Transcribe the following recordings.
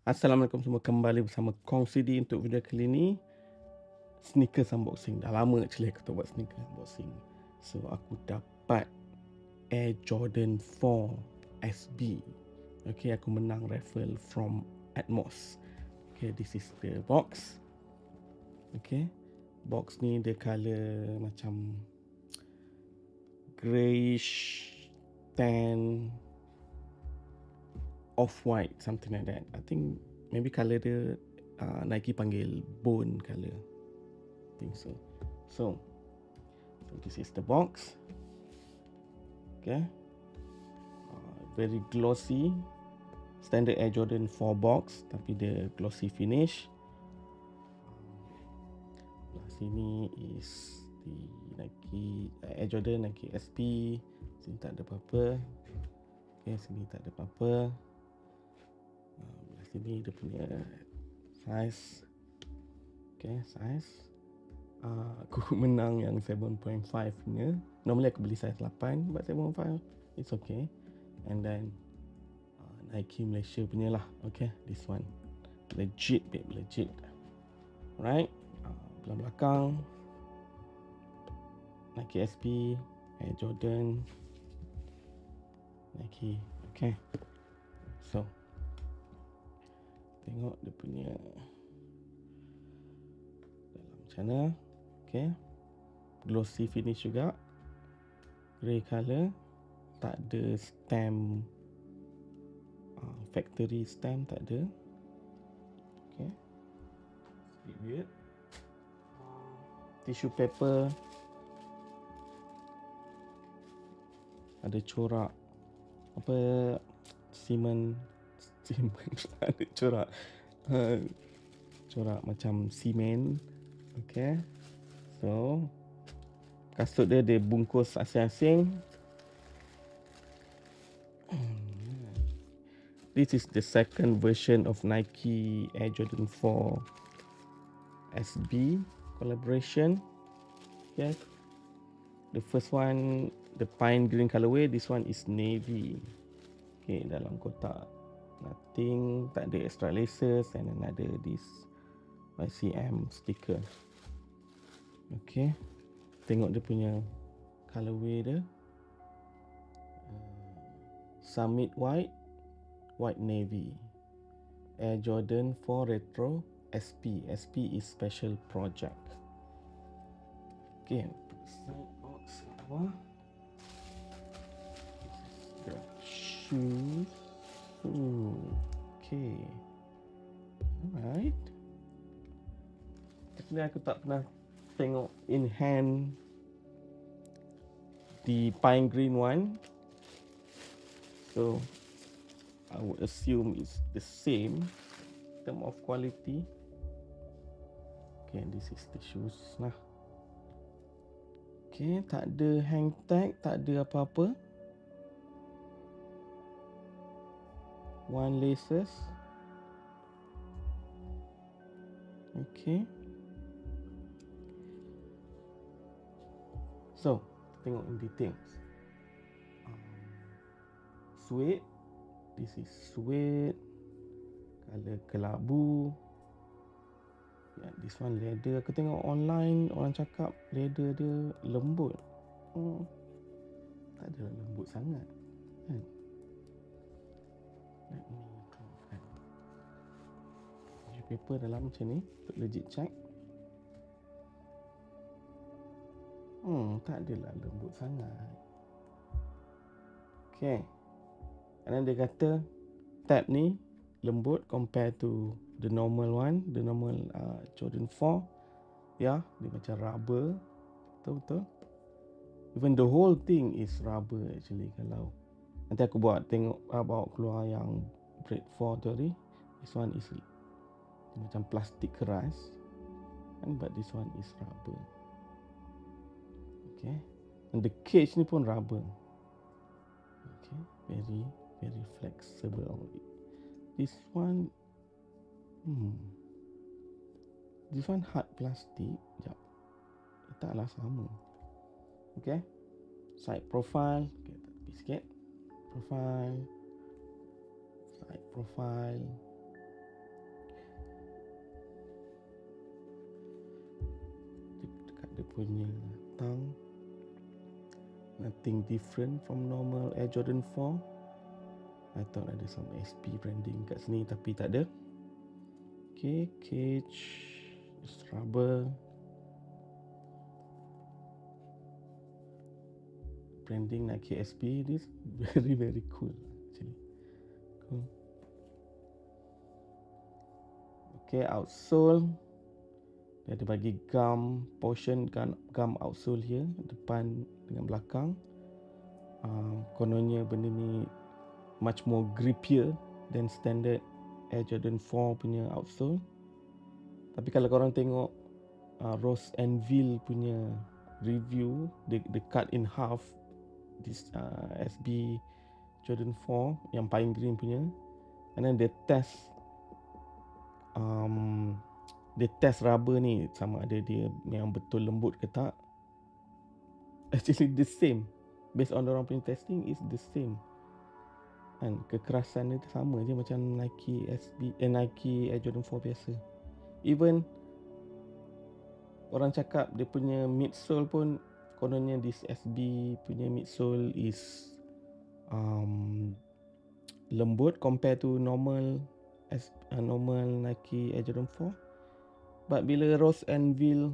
Assalamualaikum semua, kembali bersama Kong CD untuk video kali ni. Sneakers unboxing. Dah lama actually aku tak buat sneakers unboxing. So aku dapat Air Jordan 4 SB. Okay, aku menang raffle from Atmos. Okay, this is the box. Okay, box ni dia colour macam greyish tan off-white, something like that. I think maybe colour dia Nike panggil bone colour. I think so. So this is the box. Okay. Very glossy. Standard Air Jordan 4 box, tapi dia glossy finish. Belah sini is the Nike Air Jordan Nike SP. Sini tak ada apa-apa. Okay, sini tak ada apa-apa. Belah sini dia punya size. Okay, size. Aku menang yang 7.5 punya. Normally aku beli size 8, but 7.5 it's okay. And then Nike Malaysia punya lah. Okay, this one legit babe, legit. Alright, belah belakang Nike SP, Air Jordan, Nike. Okay, so tengok dia punya dalam macam mana. Okay, glossy finish juga, grey colour, tak ada stamp, factory stamp tak ada. Okay, sedikit weird. Tissue paper, ada corak apa, cement ada corak corak macam simen. Okay, so kasut dia bungkus asing-asing. This is the second version of Nike Air Jordan 4 SB collaboration. Okay, the first one the pine green colorway, this one is navy. Okay, dalam kotak, nothing, tak ada extra laces, and then ada this YCM sticker. Okay, tengok dia punya colorway dia, summit white, white navy, Air Jordan 4 retro SP. SP is special project. Okay, side box bawah. The shoes. Okay, alright. Actually aku tak pernah tengok in hand the pine green one, so I would assume it's the same in term of quality. Okay, this is the shoes lah. Okay, tak ada hang tag, tak ada apa-apa. One laces. Okay, so tengok in details. Suede, this is suede, color kelabu. Yeah, this one leather. Aku tengok online orang cakap leather dia lembut. Tak ada lembut sangat kan. Let me keluarkan tissue paper dalam macam ni untuk legit check. Tak adalah lembut sangat. Okay, and then dia kata tab ni lembut compared to the normal one, the normal Jordan 4. Ya, dia macam rubber. Betul-betul. Even the whole thing is rubber actually. Kalau nanti aku tengok bawa keluar yang Bread 4 tadi, this one is macam plastik keras, and but this one is rubber. Okay, and the cage ni pun rubber. Okay, very very flexible. This one this one hard plastic. Sekejap, taklah sama. Okay, side profile. Okay, tepi sikit. Profile, side profile. punya tang. Nothing different from normal Air Jordan 4. I thought ada some SB branding kat sini tapi tak ada. Okay, cage, just rubber. Branding Nike SB, this very cool actually. Cool. Okay, outsole. Dia ada bagi gum portion, gum outsole here, depan dengan belakang. Kononnya benda ni much more grippier than standard Air Jordan 4 punya outsole. Tapi kalau korang tengok Ross Anvil punya review, they cut in half this SB Jordan 4 yang pine green punya, and then they test rubber ni sama ada dia yang betul lembut ke tak. Actually the same, based on orang punya testing is the same, kan kekerasan dia sama je macam Nike Nike Air Jordan 4 biasa. Even orang cakap dia punya midsole pun kononnya this SB punya midsole is lembut compare to normal Nike Air Jordan 4. But bila Ross Anvil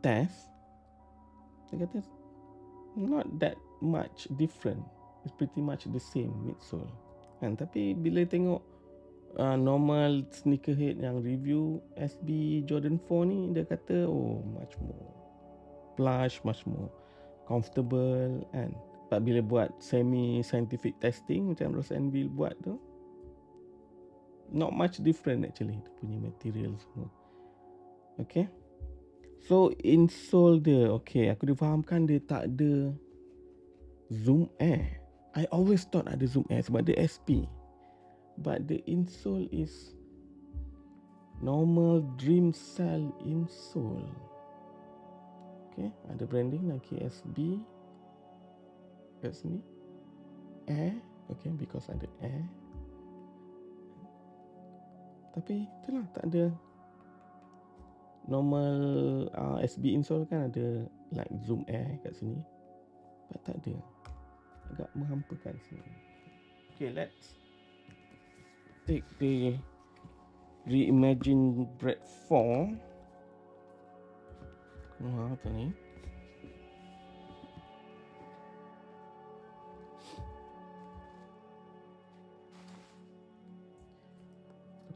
test, dia kata not that much different. It's pretty much the same midsole. Kan, tapi bila tengok normal sneakerhead yang review SB Jordan 4 ni, dia kata much more plush, much more comfortable, and but bila buat semi scientific testing macam Ross Anvil buat tu, not much different actually dia punya material semua. Okay, so insole dia, okay, aku difahamkan dia tak ada zoom air. I always thought ada zoom air sebab dia SP, but the insole is normal Dream Cell insole. Okay, ada branding Nike SB kat sini, air, okay, because ada air. Tapi itulah, tak ada normal SB insole kan ada like zoom air kat sini, but tak ada, agak menghampakan sini. Okay, let's take the Reimagine Bred 4. Apa ni?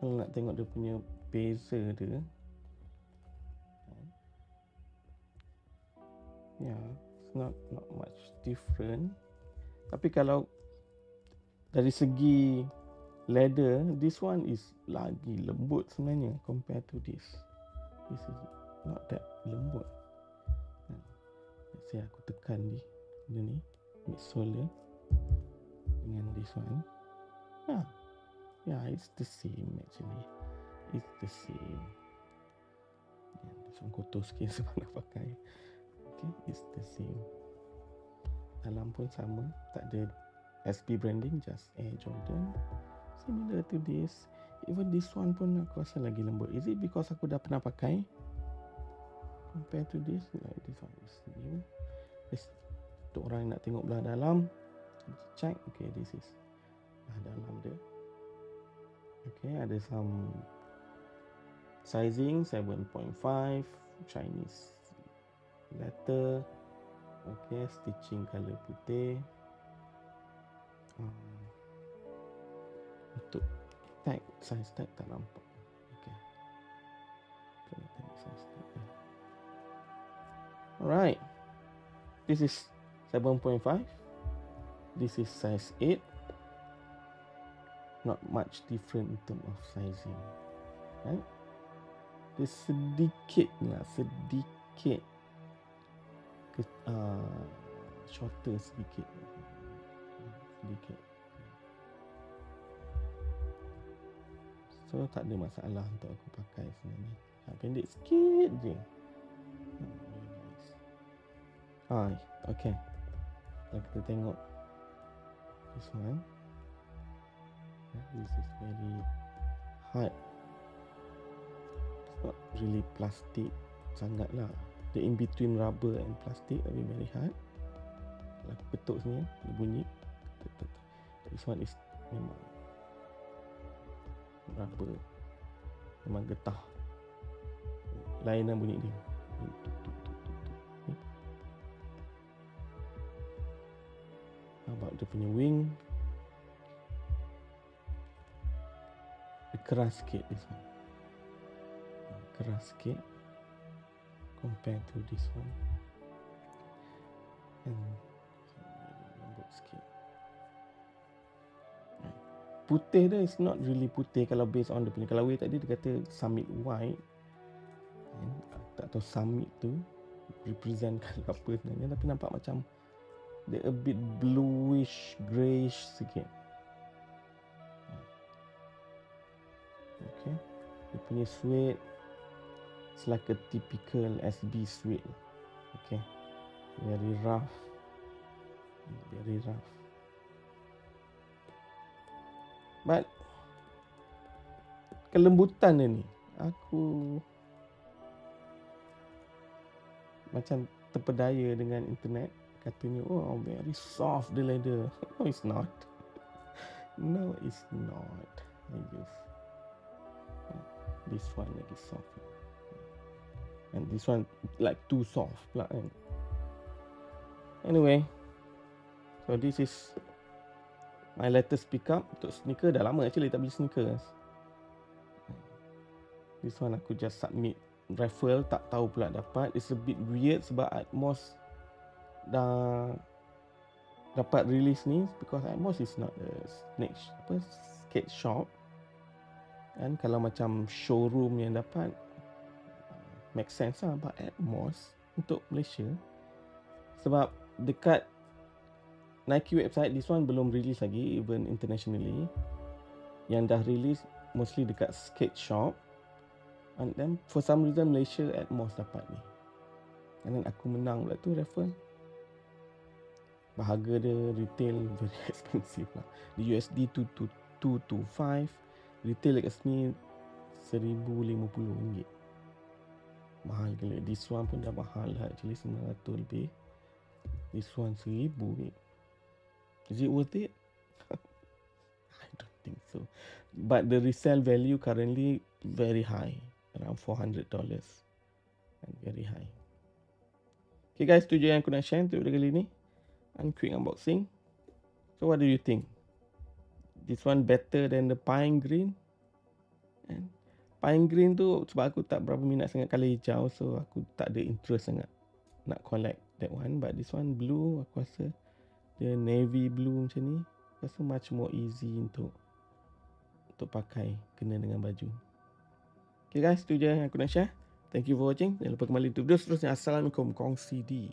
Kalau nak tengok dia punya beza dia, it's not much different. Tapi kalau dari segi leather, this one is lagi lembut sebenarnya compared to this. This is not that lembut. Let's say aku tekan ni midsole dia dengan this one. It's the same actually. It's the same. This one kotor sikit sebab nak pakai. Okay, it's the same. Dalam pun sama, tak ada SB branding, just Air Jordan. Similar to this. Even this one pun aku rasa lagi lembut. Is it because aku dah pernah pakai compared to this? Like this one is new. Untuk orang yang nak tengok belah dalam, check. Okay, this is belah dalam dia. Okay, ada some sizing 7.5 Chinese letter. Okay, stitching color putih. Untuk tag, size tag tak nampak. Okay, kena tengok size tag dia. Alright, this is 7.5. This is size 8. Not much different in terms of sizing, right? Dia sedikit shorter sedikit. So tak ada masalah untuk aku pakai sebenarnya. Pendek sikit je. Okay. Kalau kita tengok this one, this is very hard. It's not really plastic sangat lah. the in between rubber and plastic, tapi very hard. Kalau aku ketuk sini, dia bunyi. This one is memang rubber, memang getah. Lain lah bunyi dia. How about dia punya wing? Dia keras sikit this one. Keras sikit compared to this one. And lembut sikit. Putih dia is not really putih kalau based on dia punya. Kalau way tadi dia kata Summit white. Tak tahu Summit tu represent apa sebenarnya, tapi nampak macam dia a bit bluish, greyish sikit. Okay. Dia punya suede, it's like a typical SB suede. Okay. Very rough. Very rough. But kelembutan dia ni, aku macam terpedaya dengan internet. Katanya, oh very soft the leather. No, it's not. No, it's not. This one lagi soft. And this one like too soft pula kan. Anyway, so this is my latest pickup untuk sneaker. Dah lama actually tak beli sneakers. This one aku just submit raffle, tak tahu pula dapat. It's a bit weird sebab Atmos dah dapat release ni, because Atmos is not a skate shop. Dan kalau macam showroom yang dapat, make sense lah about Atmos untuk Malaysia. Sebab dekat Nike website, this one belum release lagi, even internationally. Yang dah release mostly dekat skate shop. And then for some reason Malaysia Atmos dapat ni. And then aku menang pula tu raffle. Harga dia retail very expensive lah. Di USD 225, retail dekat sini RM1,050. Mahal gila. This one pun dah mahal lah actually, 900 lebih. This one RM1,000. Is it worth it? I don't think so. But the resale value currently very high, around $400, and very high. Okay guys, tu je yang aku nak share untuk video kali ni. And quick unboxing. So what do you think? This one better than the pine green? And pine green tu sebab aku tak berapa minat sangat colour hijau, so aku tak ada interest sangat nak collect that one. But this one blue, aku rasa dia navy blue macam ni, rasa much more easy untuk pakai kena dengan baju. Okay guys, tu je yang aku nak share. Thank you for watching. Jangan lupa kembali untuk video seterusnya. Assalamualaikum. Kongsi di